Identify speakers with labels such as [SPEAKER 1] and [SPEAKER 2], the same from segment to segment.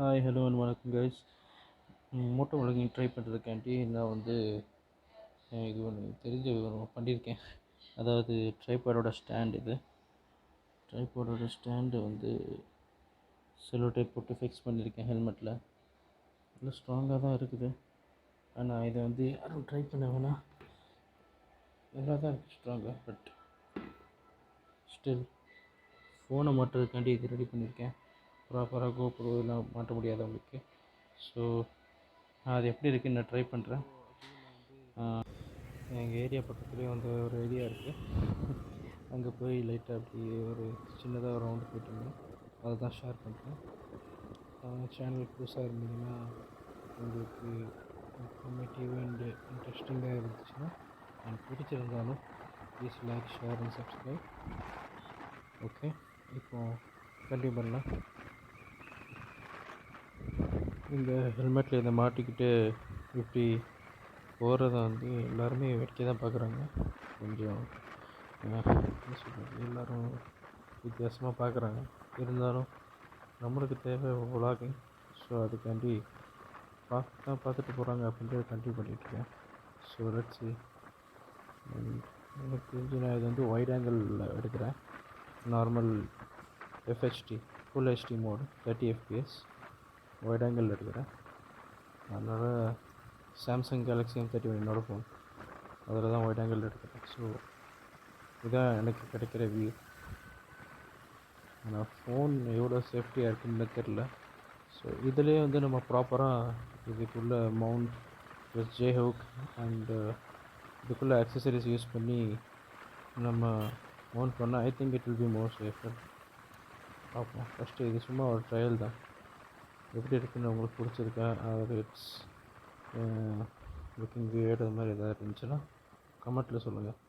[SPEAKER 1] Hi hello and வணக்கம் guys. Moto vlogging try பண்ணுறதுக்காண்டி நான் வந்து இது ஒன்று தெரிஞ்ச ஒன்று பண்ணியிருக்கேன். அதாவது ட்ரைபாடோட ஸ்டாண்ட். இது ட்ரைபாடோட ஸ்டாண்டு வந்து செல்லோ டேப் போட்டு ஃபிக்ஸ் பண்ணியிருக்கேன் ஹெல்மெட்டில். நல்லா ஸ்ட்ராங்காக தான் இருக்குது. ஆனால் இதை வந்து யாரும் ட்ரை பண்ண வேணாம். நல்லா தான் இருக்குது ஸ்ட்ராங்காக. பட் ஸ்டில் ஃபோனை மாட்டுறதுக்காண்டி இது ரெடி பண்ணியிருக்கேன். ப்ராப்பராக கோப்ரோ எல்லாம் மாட்ட முடியாதவங்களுக்கு. ஸோ அது எப்படி இருக்குன்னு நான் ட்ரை பண்ணுறேன். எங்கள் ஏரியா பக்கத்துலேயே வந்து ஒரு ஏரியா இருக்குது. அங்கே போய் லைட்டாக அப்படி ஒரு சின்னதாக ஒரு ரவுண்டு போயிட்டு இருந்தேன். அதை தான் ஷேர் பண்ணுறேன். சேனல் புதுசாக இருந்தீங்கன்னா உங்களுக்கு இன்ஃபர்மேட்டிவ் அண்டு இன்ட்ரெஸ்டிங்காக இருந்துச்சுன்னா அண்ட் பிடிச்சிருந்தாலும் please like, share and subscribe. Okay, இப்போது கண்டினியூ பண்ணலாம். இந்த ஹெல்மெட்டில் இதை மாட்டிக்கிட்டு இப்படி போகிறத வந்து எல்லாருமே வெடிக்க தான் பார்க்குறாங்க. கொஞ்சம் என்ன சொல்கிறது, எல்லோரும் வித்தியாசமாக பார்க்குறாங்க. இருந்தாலும் நம்மளுக்கு தேவை vlogging. ஸோ அதுக்காண்டி பார்த்துட்டு போகிறாங்க அப்படின்ட்டு கண்டினியூ பண்ணிகிட்ருக்கேன். So let's see. எனக்கு தெரிஞ்சு நான் இது வந்து வைட் ஆங்கிளில் எடுக்கிறேன். Normal FHD full HD mode 30 fps wide angle எடுக்கிறேன். அதனால் சாம்சங் கேலக்ஸி M31 என்னோடய ஃபோன், அதில் தான் வைட் ஆங்கிள் எடுக்கிறேன். ஸோ இதுதான் எனக்கு கிடைக்கிற வியூ. ஆனால் ஃபோன் எவ்வளோ சேஃப்டியாக இருக்குன்னு தெரில. ஸோ இதிலே வந்து நம்ம ப்ராப்பராக இதுக்குள்ளே மவுண்ட் ப்ளஸ் ஜேஹூக் அண்டு இதுக்குள்ளே அக்சசரிஸ் யூஸ் பண்ணி நம்ம மவுண்ட் பண்ணால் I think it will be more safer. பார்ப்போம். ஃபஸ்ட்டு இது சும்மா ஒரு ட்ரையல் தான். எப்படி இருக்குன்னு உங்களுக்கு பிடிச்சிருக்கா, அது இட்ஸ் லுக்கிங் வியர்ட் அது மாதிரி எதாவது இருந்துச்சுன்னா கமெண்ட்டில் சொல்லுங்கள்.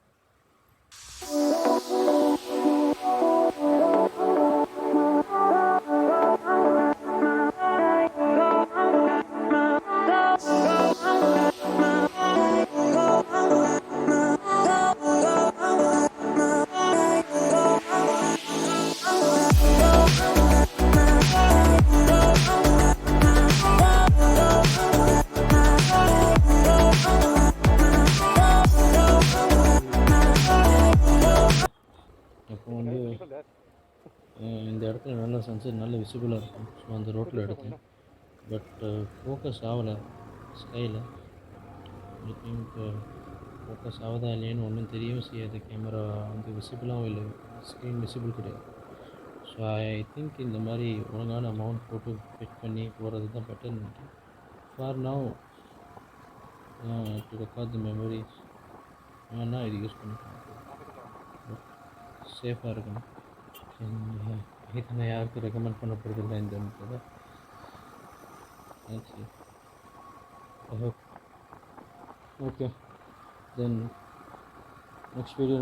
[SPEAKER 1] அப்போ வந்து இந்த இடத்துல நல்ல சன்செட் நல்ல விசிபிளாக இருக்கும். ஸோ அந்த ரோட்டில் எடுத்தேன். பட் ஃபோக்கஸ் ஆகலை ஸ்கையில். ஐ திங்க் ஃபோக்கஸ் ஆகுதா இல்லையான்னு ஒன்றும் தெரியவும் செய்யாது. கேமரா வந்து விசிபிளாகவும் இல்லை, ஸ்க்ரீன் விசிபிள் கிடையாது. ஸோ ஐ திங்க் இந்த மாதிரி ஒழுங்கான அமௌண்ட் போட்டு ஃபிட் பண்ணி போகிறது தான் பெட்டர்னு நினைக்கிறேன். For now to record the memories வேணால் இது யூஸ் பண்ணிக்கலாம். பட் சேஃபாக இருக்கணும். இதை நான் யாருக்கும் ரெக்கமெண்ட் பண்ண போகிறதில்ல இந்த மெத்தடை. I hope. Okay, then next video